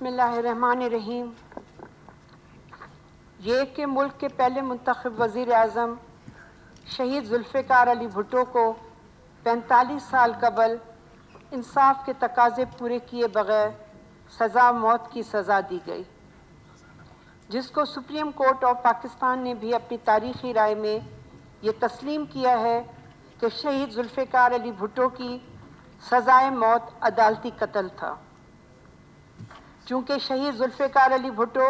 बिस्मिल्लाहिर्रहमानिर्रहीम। ये कि मुल्क के पहले मुंतखब वज़ीर आज़म शहीद जुल्फ़िकार अली भुट्टो को 45 साल कबल इंसाफ के तकाज़े पूरे किए बगैर सज़ा मौत की सज़ा दी गई, जिसको सुप्रीम कोर्ट ऑफ पाकिस्तान ने भी अपनी तारीख़ी राय में ये तस्लीम किया है कि शहीद जुल्फ़िकार अली भुट्टो की सज़ाए मौत अदालती कत्ल था। चूँकि शहीद जुल्फ़िकार अली भुट्टो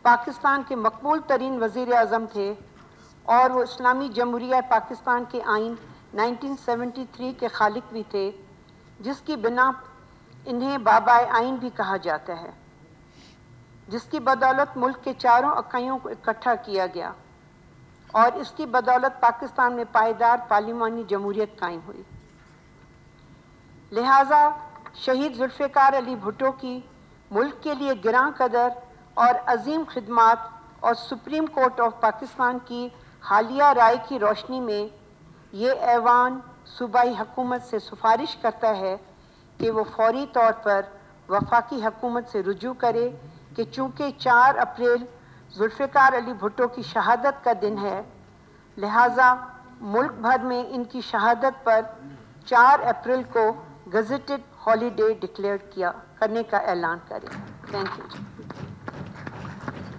पाकिस्तान के मकबूल तरीन वज़ीर आज़म थे और वो इस्लामी जमहूरिया पाकिस्तान के आइन 1973 के खालिक भी थे, जिसकी बिना इन्हें बाबाए आइन भी कहा जाता है, जिसकी बदौलत मुल्क के चारों इकाइयों को इकट्ठा किया गया और इसकी बदौलत पाकिस्तान में पायदार पार्लिमानी जमहूरियत कायम हुई। लिहाजा शहीद जुल्फ़िकार अली भुट्टो की मुल्क के लिए गिरां कदर और अजीम खिदमात और सुप्रीम कोर्ट ऑफ पाकिस्तान की हालिया राय की रोशनी में ये ऐवान सूबाई हुकूमत से सिफारिश करता है कि वो फौरी तौर पर वफाकी हुकूमत से रुजू करे कि चूँकि 4 अप्रैल जुल्फ़िकार अली भुट्टो की शहादत का दिन है, लिहाजा मुल्क भर में इनकी शहादत पर 4 अप्रैल को गज़ेटेड हॉलीडे डिक्लेयर करने का ऐलान करें। Thank you.